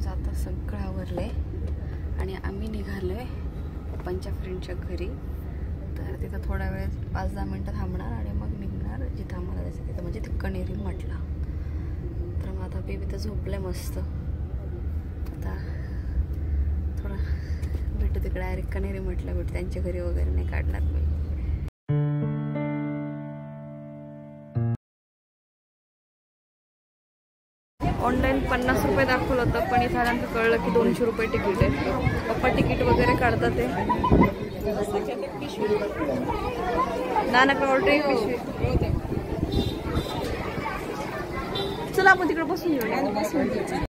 आमचं आता सगळं आवरलंय आणि आम्ही निघालोय पप्पांच्या फ्रेंडच्या घरी. तर तिथं थोडा वेळ 5-10 मिनटं थांबणार आणि मग निघणार जिथं आम्हाला जायचं तिथं, म्हणजे ते कणेरी मठला. तर मग आता बेबी तर झोपलंय मस्त. आता थोडं भेटू तिकडे डायरेक्ट कणेरी मठला भेटू, त्यांच्या घरी वगैरे नाही काढणार मी. ऑनलाईन 50 रुपये दाखवलं होतं, पण इथं आल्यानंतर कळलं की 200 रुपये तिकीट आहे. पप्पा तिकीट वगैरे काढतात ते. नानाकडे ऑलरेडी पिशवी. चला आपण तिकडे बसून घेऊया.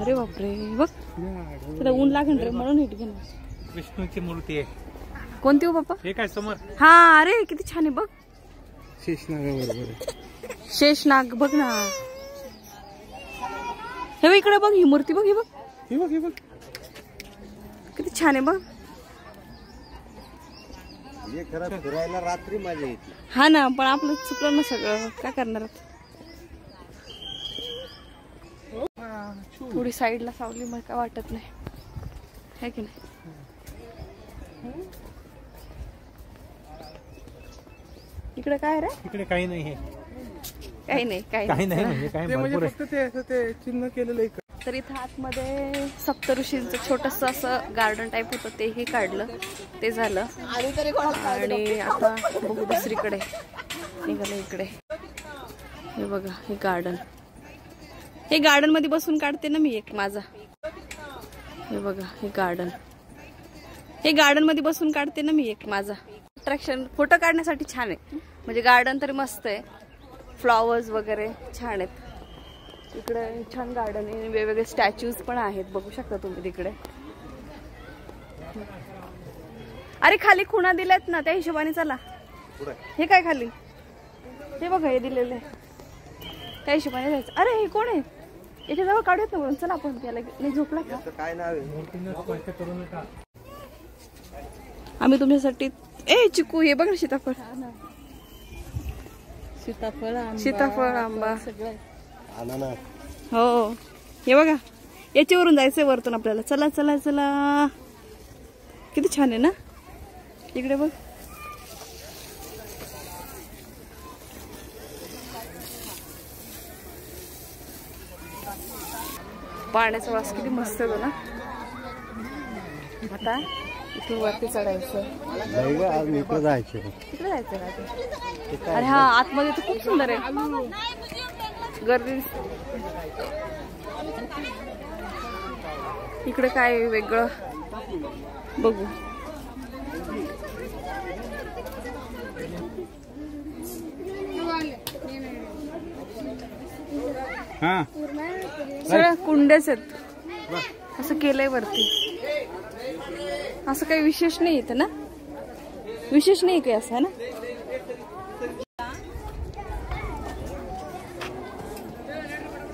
अरे बापरे, बघ तिला ऊन लागण रे म्हणून हिट घेणार. विष्णूची मूर्ती आहे. कोणती हो पप्पा? हे काय समोर? हा, अरे किती छान आहे बघ. शेषनाग बरोबर. शेषनाग बघ ना. हे बघ इकडे बघ, ही मूर्ती बघ, ही बघ, हे बघ, हे बघ किती छान आहे बघ. हे खरं फिरायला रात्री मजा येते. हा ना, पण आपलं चुकलं ना सगळं, काय करणार. थोडी साईडला सावली मग काय वाटत नाही, है की नाही. इकडे काय रे? इकडे काही नाही आहे. काही नाही, काही नाही म्हणजे काय म्हणजे फक्त ते असं ते चिन्ह केलेलं आहे. तर इथं आतमध्ये सप्तऋषींचं छोटस असं गार्डन टाईप होतं, ते हे काढलं, ते झालं. आणि आता बघू दुसरीकडे निघालं. इकडे हे बघा, हे गार्डन. हे गार्डन मध्ये बसून काढते ना मी एक माझा. हे बघा, हे गार्डन. हे गार्डन मध्ये बसून काढते ना मी एक माझा. अट्रॅक्शन फोटो काढण्यासाठी छान आहे, म्हणजे गार्डन तरी मस्त आहे, फ्लॉवर्स वगैरे छान आहेत. इकडे छान गार्डन आहे, वेगवेगळे स्टॅच्यूज पण आहेत, बघू शकता तुम्ही तिकडे. अरे खाली खुणा दिल्यात ना, त्या हिशोबाने चला. हे काय खाली, हे बघा, हे दिलेले, त्या हिशोबाने जायचं. अरे हे कोण आहे, याच्या जवळ काढूयात ना म्हणून. चला आपण. त्याला नाही झोपला का? काय नाव आहे? आम्ही तुमच्यासाठी. ए चिकू, हे बघ ना, सीताफळ. सीताफळ, आंबा, अननस. हो हे बघा, याच्यावरून जायचंय वरतून आपल्याला. चला चला चला, किती छान आहे ना. इकडे बघ, पाण्याचा वास किती मस्त येतो ना. आता इथून वरती चढायचं. इकडे जायचं. तिकडे जायचं का? अरे हा, आतमध्ये तर खूप सुंदर आहे, गर्दी. इकडे काय वेगळं बघू. हा, सगळ्या कुंड्याच आहेत, असं केलंय वरती. असं काही विशेष नाही इथं ना, विशेष नाही काही असं, है ना.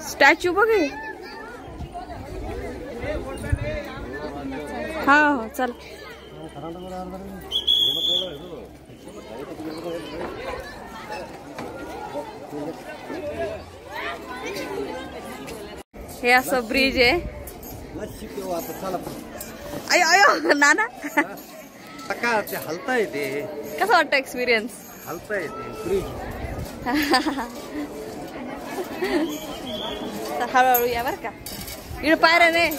स्टॅच्यू बघे. हा हो, चल. हे असं ब्रिज आहे. अयो अयो नाना, ते हलता येते. कसं वाटतं एक्सपिरियन्स? हलता येते. हळूहळू या बरं का. इकडे पायऱ्या नाही.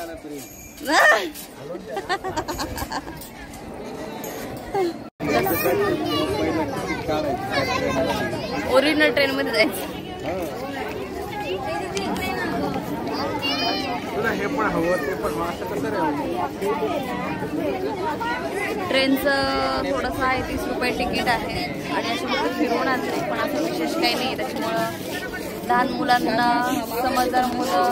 ओरिजिनल ट्रेन मध्ये जायचं. ट्रेनचं थोडंसं आहे, 30 रुपये तिकीट आहे. आणि अशा मध्ये फिरवून आणते, पण असं विशेष काही नाही. त्याच्यामुळं लहान मुलांना, समजदार मुलं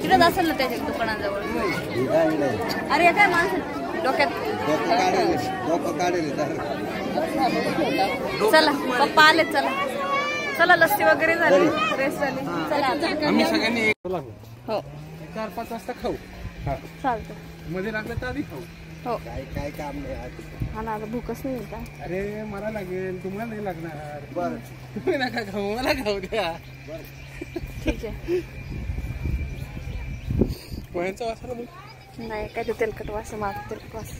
तिथंच असेल ना त्याच्या दुकानाजवळ. अरे काय माणसं डोक्यात. चला पप्पा आले, चला चला चला लस्सी वगैरे झाली, रेस्ट झाली, चला आता. आम्ही सगळ्यांनी हो 4-5 वाजता खाऊ. चालतं. मध्ये लागलं तर आधी खाऊ. हो काय काम नाही आज. हा ना, आता भूकच नाही का. अरे मला लागेल, तुम्हाला नाही लागणार. बरं तुम्ही नका खाऊ, मला खाऊ द्या. ठीक आहे. पोह्यांचा वास आला मग. नाही काय ते तेलकट वास, माझं तेलकट वास.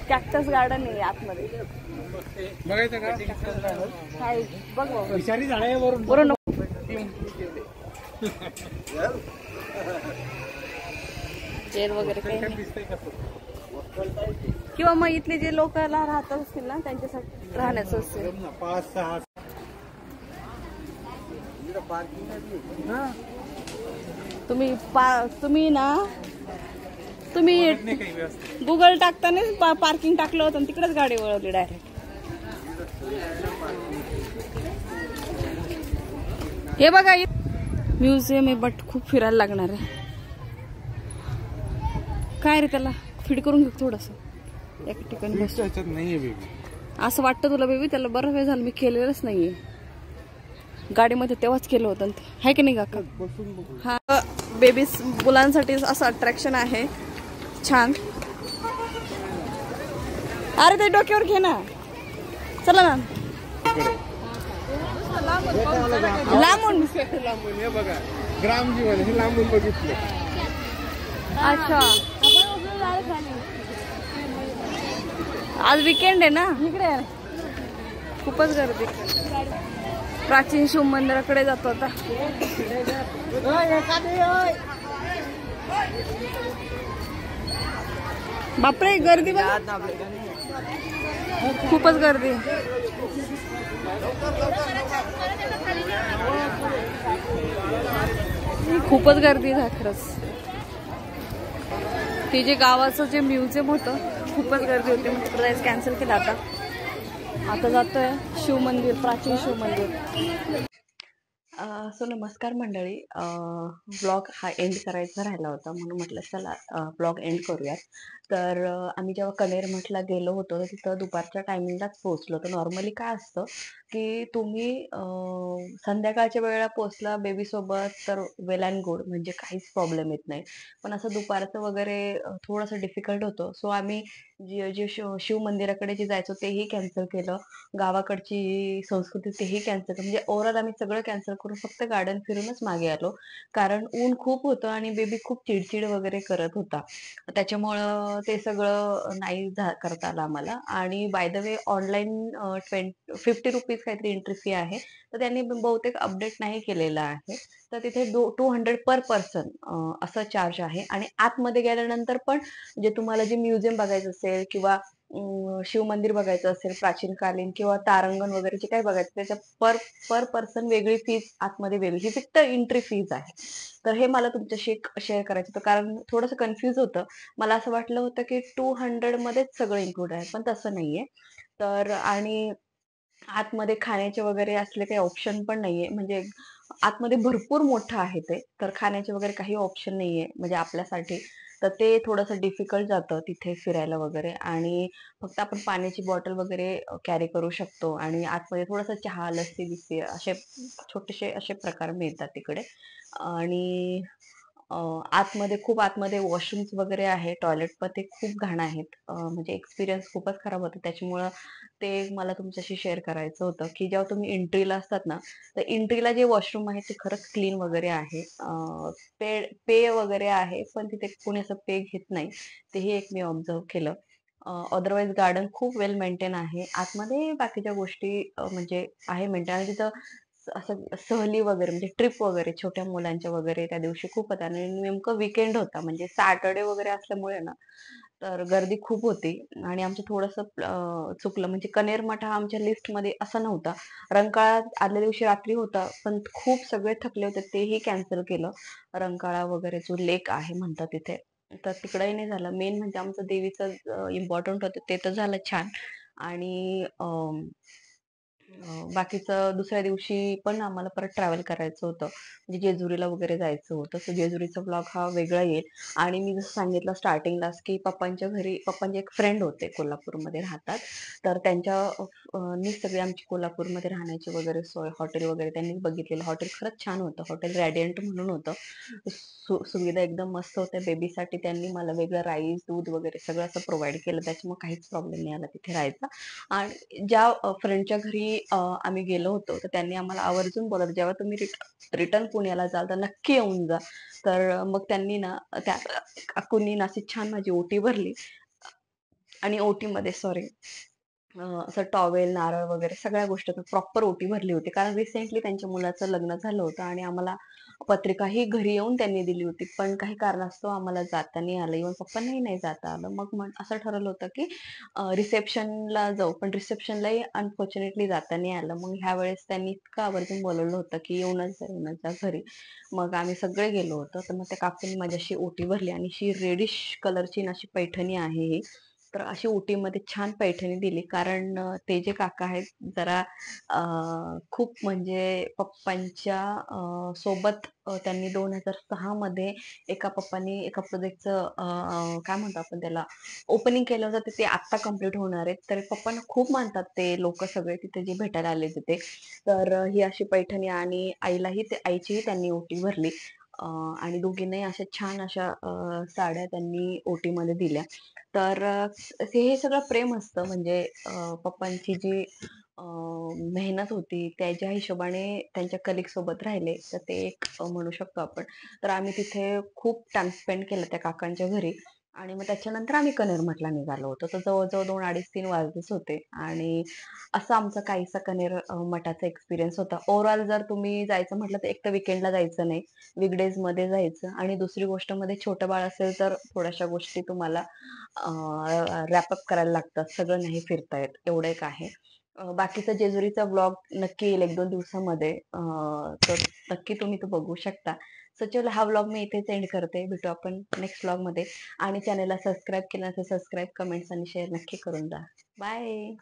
कॅक्टस गार्डन आहे आतमध्ये. बघायचं का? काय बघ बाबा. विषारी झाड आहे वरून. बरोबर. जेल वगैरे काही नाही. दिसतंय का तो? किंवा मग इथले जे लोकांना राहत असतील ना त्यांच्यासाठी राहण्याचं असेल. 5-6 पार्किंग तुम्ही ना तुम्ही नाही काही व्यवस्थित. गुगल टाकताना पार्किंग टाकलं होतं आणि तिकडेच गाडी वळवली डायरेक्ट. हे बघा म्युझियम आहे बट खूप फिरायला लागणार आहे. काय रे त्याला फीड करून घेऊ थोडस एका ठिकाणी बस. ह्याच्यात नाहीये बेबी. असं वाटतं तुला बेबी? त्याला बरं वेळ झालं मी केलेलंच नाहीये गाडीमध्ये, तेव्हाच केलं होतं ते, आहे की नाही काका? हा बेबी मुलांसाठी असं अट्रॅक्शन आहे छान. अरे ते डोक्यावर घे ना, चला ना लांबून. लांबून हे बघा, ग्राम जीवन हे लांबून बघितलं. अच्छा आज वीकेंड आहे ना, इकडे खूपच गर्दी. प्राचीन शिव मंदिराकडे जातो आता. बापरे गर्दी बघ, खूपच गर्दी. खूपच गर्दी आहे खरंच. ते जे गावाचं जे म्युझियम होतं खूपच गर्दी होती, मग तिकडे जायचं कॅन्सल केलं. आता जातोय शिव मंदिर, प्राचीन शिव मंदिर. सो नमस्कार मंडळी. ब्लॉग हा एंड करायचा राहिला होता म्हणून म्हटलं चला ब्लॉग एंड करूयात. तर आम्ही जेव्हा कनेरमठला गेलो होतो तर तिथं दुपारच्या टायमिंगलाच पोहोचलो. तर नॉर्मली काय असतं की तुम्ही संध्याकाळच्या वेळेला पोहोचला बेबीसोबत तर वेल अँड गुड, म्हणजे काहीच प्रॉब्लेम येत नाही. पण असं दुपारचं वगैरे थोडंसं डिफिकल्ट होतं. सो आम्ही जे शिव मंदिराकडे जे जायचो तेही कॅन्सल केलं, गावाकडची संस्कृती तेही कॅन्सल केलं. म्हणजे ओव्हरऑल आम्ही सगळं कॅन्सल करून फक्त गार्डन फिरूनच मागे आलो, कारण ऊन खूप होतं आणि बेबी खूप चिडचिड वगैरे करत होता. त्याच्यामुळं ते सगळं नाही करता आलं आम्हाला. आणि by the way online 50 rupees काहीतरी एंट्री फी आहे, तर त्यांनी बहुतेक अपडेट नाही केलेलं आहे. तर तिथे 200 पर पर्सन असं चार्ज आहे. आणि आतमध्ये गेल्यानंतर पण जे तुम्हाला जे म्युझियम बघायचं असेल किंवा शिव मंदिर बघायचं असेल प्राचीनकालीन किंवा तारांगण वगैरे जे काही बघायचं त्याच्या पर पर्सन वेगळी फीज, आतमध्ये वेगळी, ही फक्त एंट्री फीज आहे. तर हे मला तुमच्याशी शेअर करायचं होतं, कारण थोडंसं कन्फ्युज होतं. मला असं वाटलं होतं की 200 मध्येच सगळं इन्क्लूड आहे, पण तसं नाहीये. तर आणि आतमध्ये खाण्याचे वगैरे असले काही ऑप्शन पण नाहीये, म्हणजे आतमध्ये भरपूर मोठं आहे ते, तर खाण्याचे वगैरे काही ऑप्शन नाहीये म्हणजे आपल्यासाठी. तर ते थोडंसं डिफिकल्ट जातं तिथे फिरायला वगैरे. आणि फक्त आपण पाण्याची बॉटल वगैरे कॅरी करू शकतो. आणि आतमध्ये थोडंसं चहा, लस्सी बिस्सी असे छोटेसे असे प्रकार मिळतात तिकडे. आणि आतमध्ये खूप आतमध्ये वॉशरूम्स वगैरे आहे, टॉयलेट पण ते खूप घाण आहेत. म्हणजे एक्सपिरियन्स खूपच खराब होता. त्याच्यामुळं ते मला तुमच्याशी शेअर करायचं होतं की जेव्हा तुम्ही एंट्रीला असतात ना, तर एंट्रीला जे वॉशरूम आहे ते खरंच क्लीन वगैरे आहे. पे वगैरे आहे, पण तिथे कोणी असं पे घेत नाही, तेही एक मी ऑब्झर्व केलं. अदरवाईज गार्डन खूप वेल मेंटेन आहे. आतमध्ये बाकीच्या गोष्टी म्हणजे आहे मेंटेन. आणि तिथं असं सहली वगैरे म्हणजे ट्रिप वगैरे छोट्या मुलांच्या वगैरे त्या दिवशी खूप होत्या. आणि नेमकं विकेंड होता म्हणजे सॅटर्डे वगैरे असल्यामुळे ना, तर गर्दी खूप होती. आणि आमचं थोडंसं चुकलं, म्हणजे कनेरमठ हा आमच्या लिस्टमध्ये असा नव्हता. रंकाळा आदल्या दिवशी रात्री होता, पण खूप सगळे थकले होते तेही कॅन्सल केलं. रंकाळा वगैरे जो लेक आहे म्हणतात तिथे, तर तिकडंही नाही झालं. मेन म्हणजे आमचं देवीचं इम्पॉर्टंट होतं ते तर झालं छान. आणि बाकीचं दुसऱ्या दिवशी पण आम्हाला परत ट्रॅव्हल करायचं होतं. म्हणजे जेजुरीला वगैरे जायचं होतं. सो जेजुरीचा व्लॉग हा वेगळा येईल. आणि मी जसं सांगितलं स्टार्टिंगलाच, की पप्पांच्या घरी पप्पांचे एक फ्रेंड होते कोल्हापूरमध्ये राहतात. तर त्यांच्या नी सगळी आमची कोल्हापूरमध्ये राहण्याची वगैरे सोय, हॉटेल वगैरे त्यांनी बघितलेलं. हॉटेल खरंच छान होतं. हॉटेल रॅडियंट म्हणून होतं. सुविधा एकदम मस्त होत्या. बेबीसाठी त्यांनी मला वेगळं राईस, दूध वगैरे सगळं असं प्रोव्हाईड केलं. त्याच्यामुळे काहीच प्रॉब्लेम नाही आला तिथे राहायचा. आणि ज्या फ्रेंडच्या घरी आम्ही गेलो होतो, तर त्यांनी आम्हाला आवर्जून बोलावलं, "जेव्हा तुम्ही रिटर्न पुण्याला जाल, तर नक्की येऊन जा." तर मग त्यांनी ना त्या काकूंनी ना अशी छान माझी ओटी भरली आणि ओटीमध्ये सॉरी असं टॉवेल, नारळ वगैरे सगळ्या गोष्टी प्रॉपर ओटी भरली होती. कारण रिसेंटली त्यांच्या मुलाचं लग्न झालं होतं आणि आम्हाला पत्रिकाही घरी येऊन त्यांनी दिली होती. पण काही कारणास्तव आम्हाला जाता नाही आलं. इव्हन पप्पांनाही नाही जाता आलं. मग असं ठरवलं होतं, की रिसेप्शनला जाऊ. पण रिसेप्शनलाही अनफॉर्च्युनेटली जाता नाही आलं. मग ह्यावेळेस त्यांनी इतकं आवर्जून बोलावलं होतं, की येऊनच जा घरी. मग आम्ही सगळे गेलो होतो. तर मग त्या काकूंनी माझ्याशी ओटी भरली आणि अशी रेडिश कलरची अशी पैठणी आहे ही. तर अशी ओटीमध्ये छान पैठणी दिली. कारण ते जे काका आहेत जरा खूप म्हणजे पप्पांच्या सोबत त्यांनी 2006 मध्ये एका पप्पांनी एका प्रोजेक्टचं काय म्हणतो आपण त्याला ओपनिंग केलं होतं. तर ते आत्ता कंप्लीट होणार आहे. तर पप्पांना खूप मानतात ते लोकं सगळे तिथे जे भेटायला आले तिथे. तर ही अशी पैठणी आणि आईचीही त्यांनी ओटी भरली. आणि दोघींनाही अशा छान अशा साड्या त्यांनी ओटीमध्ये दिल्या. तर हे सगळं प्रेम असतं म्हणजे पप्पांची जी अ, मेहनत होती त्याच्या हिशोबाने त्यांच्या कलीग सोबत राहिले तर ते एक म्हणू शकतो आपण. तर आम्ही तिथे खूप टाईम स्पेंड केला त्या काकांच्या घरी आणि मग त्याच्यानंतर आम्ही कनेरमठला निघालो होतो. तर जवळ-जवळ 2 अडीच-3 वाजलेच होते आणि असा आमचा काहीसा मठाचा एक्सपिरियन्स होता. ओव्हरऑल जर तुम्ही जायचं म्हटलं तर एक तर वीकेंडला जायचं नाही. वीकडेजमध्ये जायचं आणि दुसरी गोष्ट मध्ये छोटं बाळ असेल तर थोड्याशा गोष्टी तुम्हाला रॅप अप करायला लागतात. सगळं नाही फिरता येत. एवढं एक आहे. बाकीचा जेजुरीचा व्लॉग नक्की येईल 1-2 दिवसामध्ये. तर नक्की तुम्ही तो बघू शकता. सो चलो हा व्लॉग मी इथेच एंड करते. भेटू आपण नेक्स्ट व्लॉगमध्ये आणि चॅनलला सबस्क्राईब केलं नसेल सबस्क्राईब, कमेंट्स आणि शेअर नक्की करून जा. बाय.